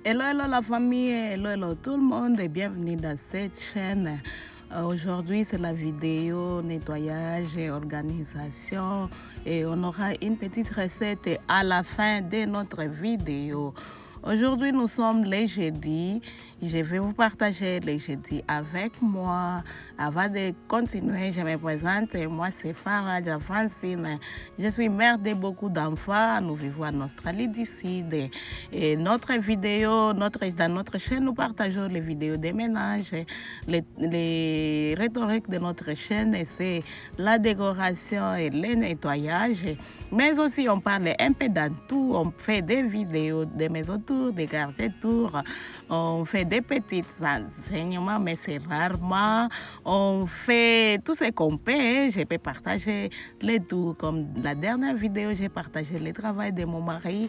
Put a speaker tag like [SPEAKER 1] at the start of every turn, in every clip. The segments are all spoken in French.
[SPEAKER 1] Hello, hello la famille, hello, hello tout le monde et bienvenue dans cette chaîne. Aujourd'hui, c'est la vidéo nettoyage et organisation et on aura une petite recette à la fin de notre vidéo. Aujourd'hui, nous sommes les jeudis. Je vais vous partager les jeudis avec moi. Avant de continuer, je me présente. Moi, c'est Faraja Francine. Je suis mère de beaucoup d'enfants. Nous vivons en Australie du Sud. Et notre vidéo, dans notre chaîne, nous partageons les vidéos des ménages. Les rhétoriques de notre chaîne, c'est la décoration et le nettoyage. Mais aussi, on parle un peu dans tout. On fait des vidéos des maisons tours, des quartiers tours. On fait des petits enseignements, mais c'est rarement. On fait tout ce qu'on peut. Je peux partager les tout. Comme la dernière vidéo, j'ai partagé le travail de mon mari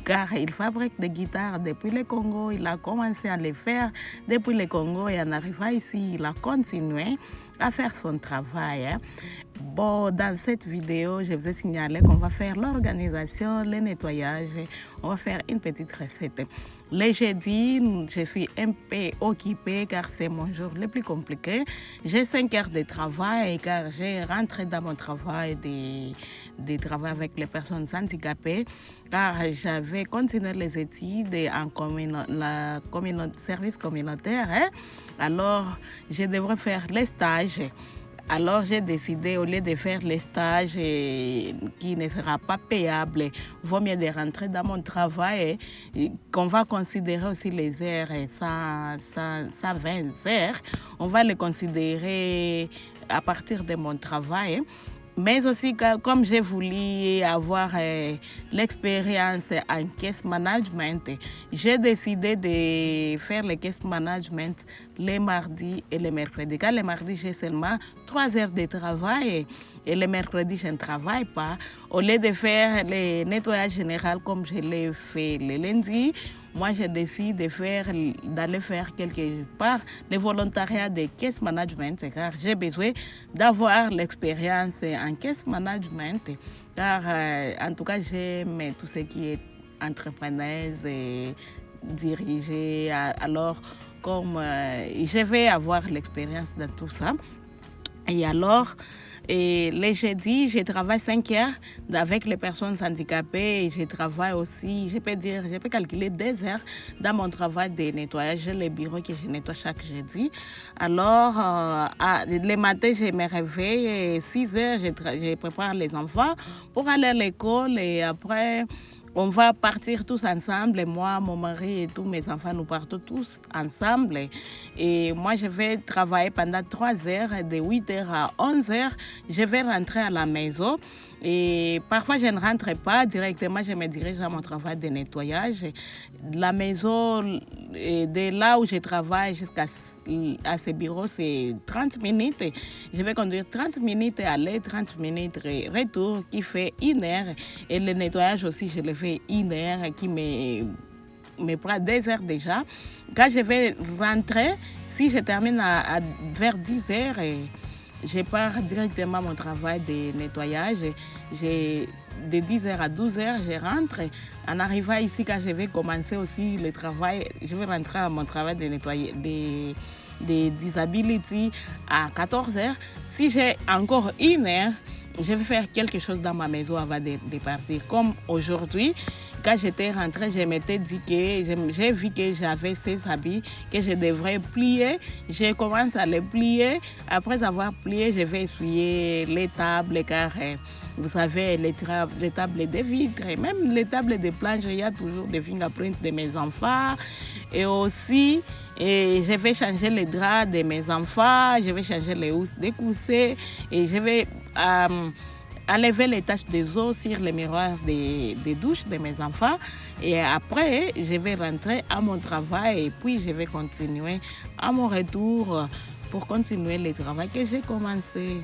[SPEAKER 1] car il fabrique des guitares depuis le Congo. Il a commencé à les faire depuis le Congo et en arrivant ici, il a continué à faire son travail. Bon, dans cette vidéo, je vous ai signalé qu'on va faire l'organisation, le nettoyage. On va faire une petite recette. Les jeudis, je suis un peu occupée car c'est mon jour le plus compliqué. J'ai 5 heures de travail car j'ai rentré dans mon travail de travail avec les personnes handicapées car j'avais continué les études en service communautaire. Alors, je devrais faire les stages. Alors, j'ai décidé, au lieu de faire les stages qui ne sera pas payable, vaut mieux de rentrer dans mon travail qu'on va considérer aussi les heures, 120 heures. On va les considérer à partir de mon travail. Mais aussi, comme j'ai voulu avoir l'expérience en caisse management, j'ai décidé de faire le caisse management les mardis et les mercredis. Car les mardis, j'ai seulement 3 heures de travail et les mercredis, je ne travaille pas. Au lieu de faire le nettoyage général comme je l'ai fait le lundi, moi, je décide d'aller faire quelque part le volontariat de caisse management car j'ai besoin d'avoir l'expérience en caisse management car en tout cas, j'aime tout ce qui est entrepreneuse et diriger. Alors, comme je vais avoir l'expérience de tout ça. Et alors, les jeudis, je travaille 5 heures avec les personnes handicapées et je travaille aussi, je peux calculer 2 heures dans mon travail de nettoyage, les bureaux que je nettoie chaque jeudi. Alors, le matin, je me réveille et 6 heures, je prépare les enfants pour aller à l'école et après, on va partir tous ensemble. Moi, mon mari et tous mes enfants, nous partons tous ensemble. Et moi, je vais travailler pendant 3 heures, de 8 heures à 11 heures. Je vais rentrer à la maison. Et parfois, je ne rentre pas directement, je me dirige à mon travail de nettoyage. La maison, de là où je travaille jusqu'à ce bureau, c'est 30 minutes. Je vais conduire 30 minutes aller, 30 minutes retour, qui fait 1 heure. Et le nettoyage aussi, je le fais 1 heure, qui me prend 2 heures déjà. Quand je vais rentrer, si je termine vers 10 heures, je pars directement à mon travail de nettoyage. De 10h à 12h, je rentre. En arrivant ici, quand je vais commencer aussi le travail, je vais rentrer à mon travail de nettoyer des disability à 14h. Si j'ai encore 1 heure, je vais faire quelque chose dans ma maison avant de partir. Comme aujourd'hui, quand j'étais rentrée, je m'étais dit que j'ai vu que j'avais ces habits que je devrais plier. Je commence à les plier. Après avoir plié, je vais essuyer les tables car vous savez, les tables de vitres, même les tables de planche, il y a toujours des fingerprints de mes enfants. Et aussi, je vais changer les draps de mes enfants, je vais changer les housses des coussins et je vais enlever les taches des eaux sur les miroirs des douches de mes enfants. Et après, je vais rentrer à mon travail et puis je vais continuer à mon retour pour continuer le travail que j'ai commencé.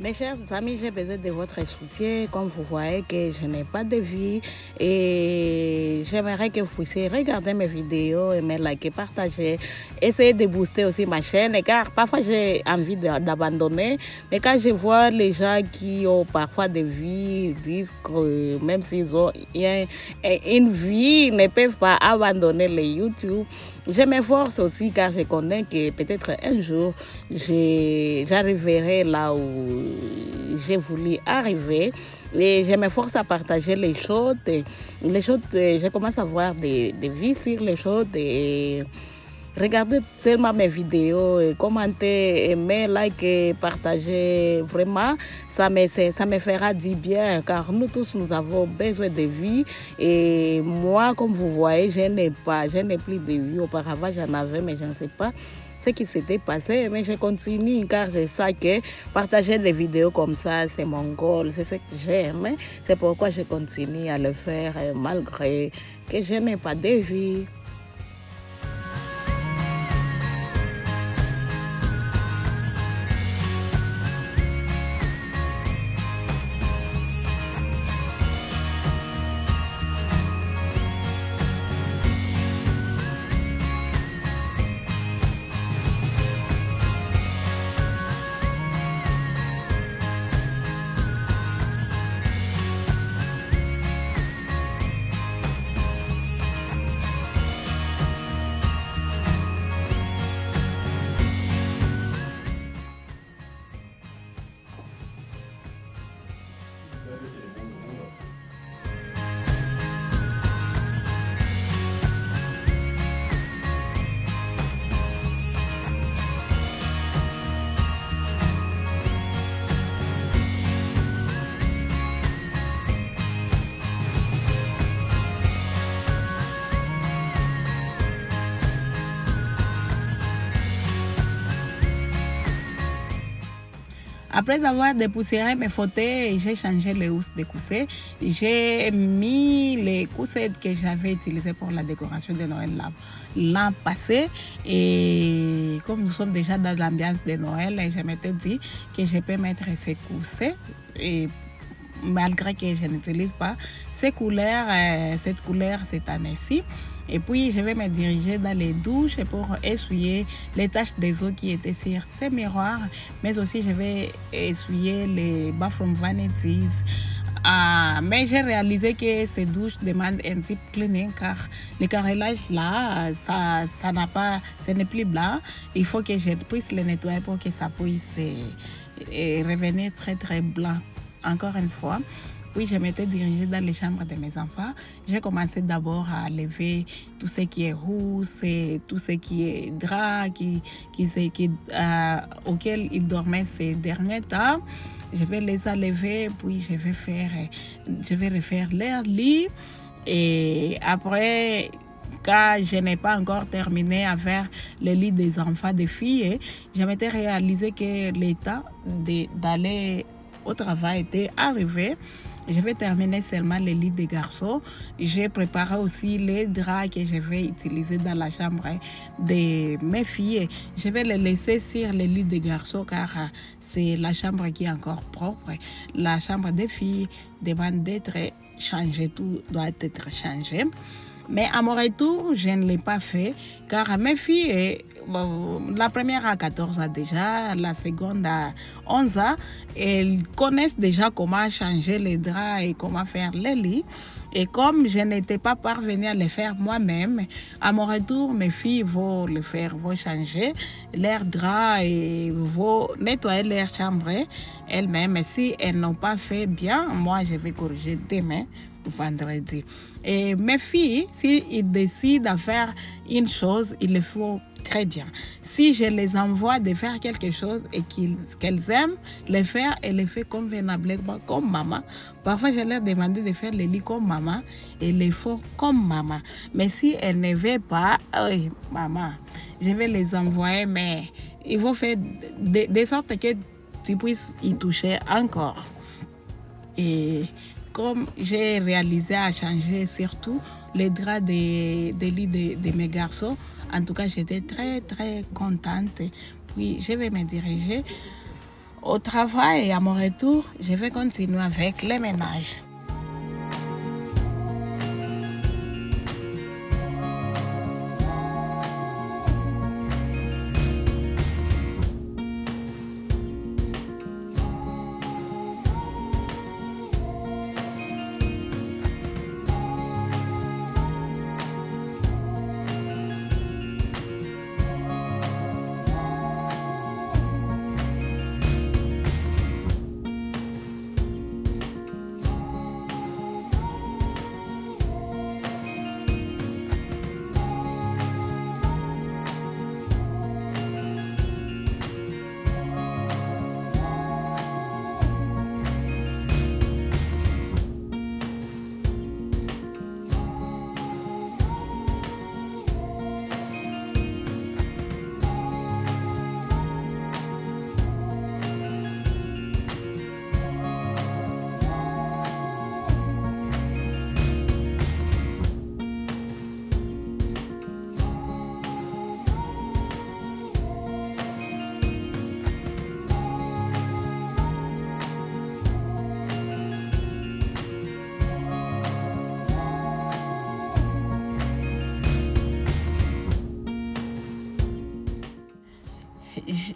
[SPEAKER 1] Mes chers amis, j'ai besoin de votre soutien. Comme vous voyez que je n'ai pas de vie et j'aimerais que vous puissiez regarder mes vidéos, aimer, liker, partager, essayer de booster aussi ma chaîne car parfois j'ai envie d'abandonner. Mais quand je vois les gens qui ont parfois des vies, ils disent que même s'ils ont une vie, ils ne peuvent pas abandonner les YouTube. Je m'efforce aussi car je connais que peut-être un jour j'arriverai là où j'ai voulu arriver et je m'efforce à partager les choses. Je commence à voir des vues sur les choses et regardez seulement mes vidéos, et commenter, aimer, liker, partager. Vraiment, ça me fera du bien car nous tous, nous avons besoin de vie. Et moi, comme vous voyez, je n'ai plus de vie. Auparavant, j'en avais, mais je ne sais pas ce qui s'était passé. Mais je continue car je sais que partager des vidéos comme ça, c'est mon goal, c'est ce que j'aime. C'est pourquoi je continue à le faire malgré que je n'ai pas de vie. Après avoir dépoussiéré mes fauteuils, j'ai changé les housses de coussins. J'ai mis les coussins que j'avais utilisés pour la décoration de Noël l'an passé. Et comme nous sommes déjà dans l'ambiance de Noël, je m'étais dit que je peux mettre ces coussins. Et malgré que je n'utilise pas cette couleur cette année-ci. Et puis, je vais me diriger dans les douches pour essuyer les taches des eaux qui étaient sur ces miroirs. Mais aussi, je vais essuyer les bathroom vanities. Mais j'ai réalisé que ces douches demandent un type cleaning car le carrelage là, ce n'est plus blanc. Il faut que je puisse le nettoyer pour que ça puisse revenir très très blanc. Encore une fois. Puis je m'étais dirigée dans les chambres de mes enfants. J'ai commencé d'abord à lever tout ce qui est housse, tout ce qui est drap, auquel ils dormaient ces derniers temps. Je vais les enlever, puis je vais refaire leur lit. Et après, quand je n'ai pas encore terminé à faire le lit des enfants, des filles, je m'étais réalisé que le temps d'aller au travail était arrivé. Je vais terminer seulement le lit des garçons. J'ai préparé aussi les draps que je vais utiliser dans la chambre de mes filles. Je vais les laisser sur le lit des garçons car c'est la chambre qui est encore propre. La chambre des filles demande d'être changée, tout doit être changé. Mais à mon retour, je ne l'ai pas fait car mes filles, la première a 14 ans déjà, la seconde a 11 ans. Elles connaissent déjà comment changer les draps et comment faire les lits. Et comme je n'étais pas parvenue à le faire moi-même, à mon retour, mes filles vont le faire, vont changer leurs draps et vont nettoyer leur chambre elles-mêmes. Si elles n'ont pas fait bien, moi je vais corriger demain, vendredi. Et mes filles, s'ils décident de faire une chose, il le faut très bien. Si je les envoie de faire quelque chose et qu'elles aiment le faire, elles le font convenablement comme maman. Parfois, je leur demande de faire le lit comme maman et le font comme maman. Mais si elles ne veulent pas, oui, maman, je vais les envoyer, mais il faut faire de sorte que tu puisses y toucher encore. Et comme j'ai réalisé à changer surtout les draps des lits de mes garçons, en tout cas, j'étais très, très contente. Puis, je vais me diriger Au travail, à mon retour, je vais continuer avec les ménages.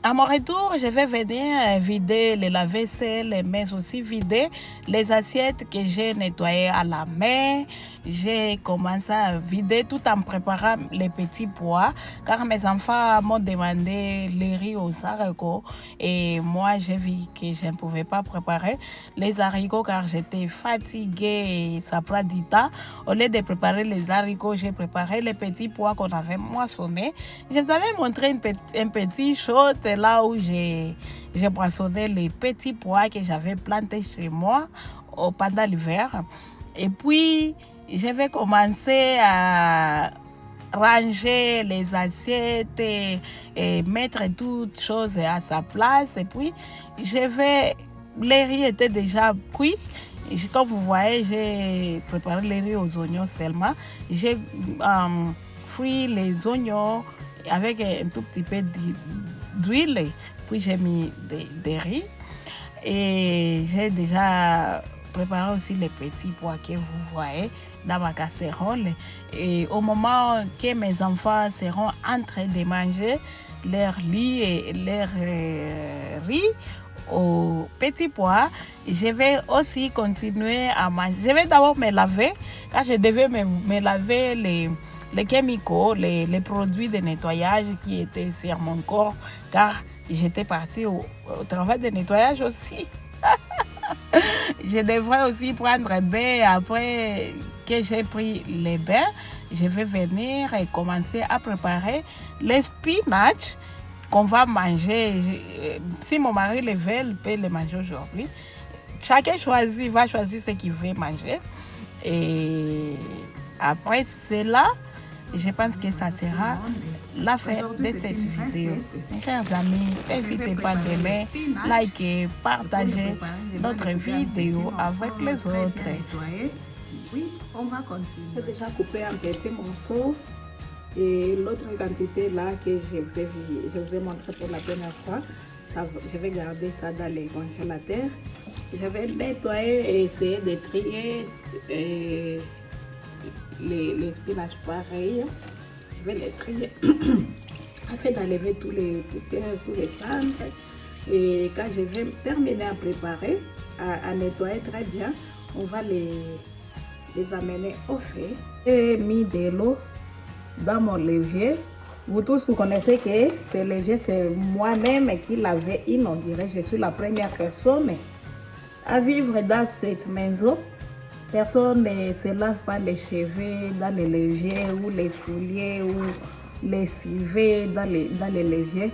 [SPEAKER 1] À mon retour, je vais venir vider les lave-vaisselle, mais aussi vider les assiettes que j'ai nettoyées à la main. J'ai commencé à vider tout en préparant les petits pois, car mes enfants m'ont demandé les riz aux haricots et moi j'ai vu que je ne pouvais pas préparer les haricots car j'étais fatiguée et ça prend du temps. Au lieu de préparer les haricots, j'ai préparé les petits pois qu'on avait moissonnés. Je vous avais montré un petit shot là où j'ai poissonné les petits pois que j'avais plantés chez moi pendant l'hiver. Et puis, je vais commencer à ranger les assiettes et mettre toutes choses à sa place. Et puis, les riz étaient déjà cuits. Comme vous voyez, j'ai préparé les riz aux oignons seulement. J'ai frit les oignons avec un tout petit peu d'huile. Puis, j'ai mis des riz. Et j'ai déjà préparer aussi les petits pois que vous voyez dans ma casserole. Et au moment que mes enfants seront en train de manger leur riz et leur riz aux petits pois, je vais aussi continuer à manger. Je vais d'abord me laver, car je devais me laver les chemicals, les produits de nettoyage qui étaient sur mon corps, car j'étais partie au travail de nettoyage aussi. Je devrais aussi prendre un bain. Après que j'ai pris les bains, je vais venir et commencer à préparer les spinach qu'on va manger. Si mon mari le veut, il peut le manger aujourd'hui. Chacun va choisir ce qu'il veut manger. Et après cela, je pense que ça sera la fin de cette vidéo. Mes chers amis, n'hésitez pas d'aimer, liker, partager notre vidéo avec les autres.
[SPEAKER 2] Oui, on va continuer. J'ai déjà coupé un petit morceau et l'autre quantité là que je vous ai montré pour la première fois, je vais garder ça dans les congélateurs. Je vais nettoyer et essayer de trier les spinaches pareils. Je vais les trier afin d'enlever tous les poussières, tous les cendres. Et quand je vais terminer à préparer, à nettoyer très bien, on va les amener au feu. J'ai mis de l'eau dans mon levier. Vous tous, vous connaissez que ce levier, c'est moi-même qui l'avais inauguré. Je suis la première personne à vivre dans cette maison. Personne ne se lave pas les cheveux dans les leviers ou les souliers ou les civets dans les leviers.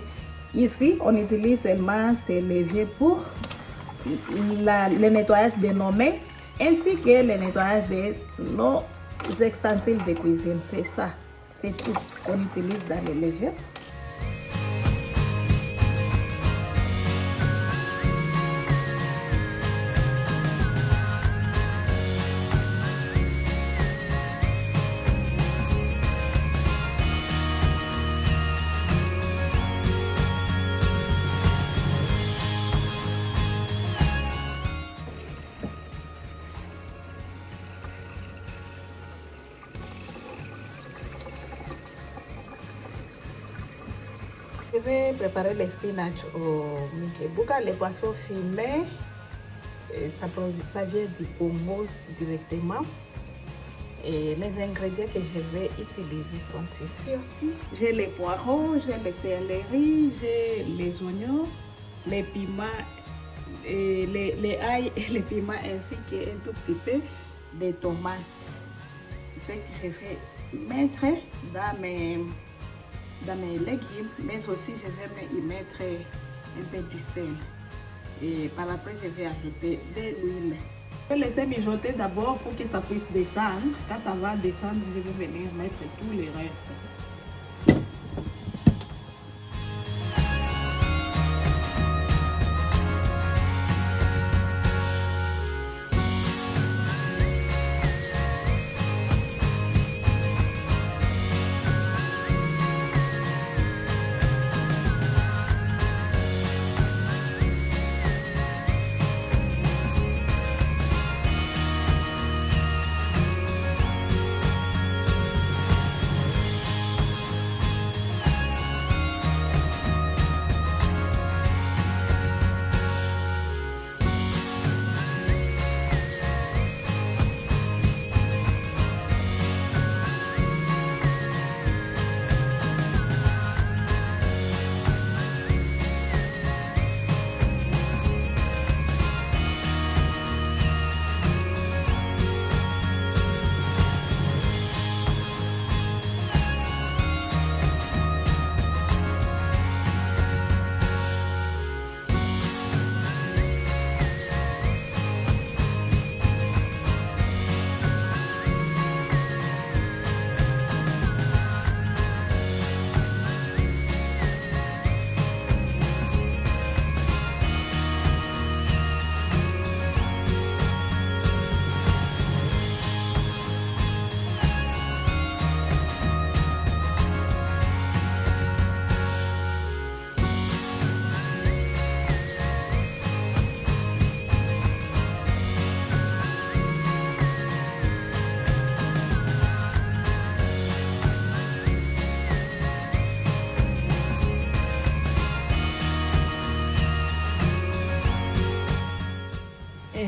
[SPEAKER 2] Ici, on utilise seulement ces leviers pour le nettoyage de nos mains ainsi que le nettoyage de nos ustensiles de cuisine. C'est ça, c'est tout qu'on utilise dans les leviers.
[SPEAKER 1] Je vais préparer les spinach au Mikebuka, les poissons fumés. Ça vient du Congo directement. Et les ingrédients que je vais utiliser sont ici aussi. J'ai les poireaux, j'ai les céleri, j'ai les oignons, les piments, et les ail et les piments ainsi qu'un tout petit peu de tomates. C'est ce que je vais mettre dans mes légumes, mais aussi je vais y mettre un peu du sel. Et par après, je vais ajouter de l'huile. Je vais laisser mijoter d'abord pour que ça puisse descendre. Quand ça va descendre, je vais venir mettre tout le reste.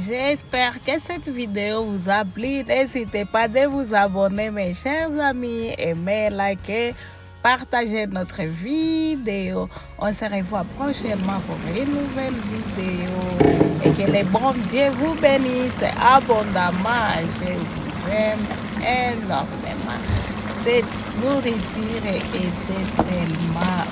[SPEAKER 1] J'espère que cette vidéo vous a plu. N'hésitez pas de vous abonner, mes chers amis, aimer, liker, partager notre vidéo. On se revoit prochainement pour une nouvelle vidéo. Et que le bon Dieu vous bénisse abondamment. Je vous aime énormément. Cette nourriture était tellement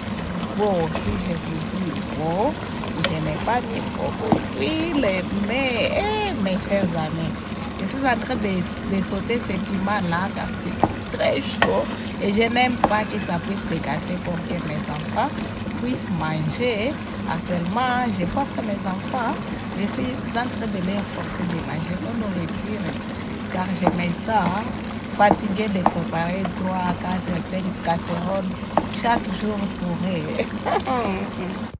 [SPEAKER 1] beau. Si je vous dis beau, je n'ai pas mis beaucoup d'huile, mais mes chers amis, je suis en train de sauter ces piments-là car c'est très chaud et je n'aime pas que ça puisse se casser pour que mes enfants puissent manger. Actuellement, je force mes enfants, je suis en train de les forcer de manger nos nourriture car j'aimais ça, fatigué de préparer 3, 4, 5 casseroles chaque jour pour eux.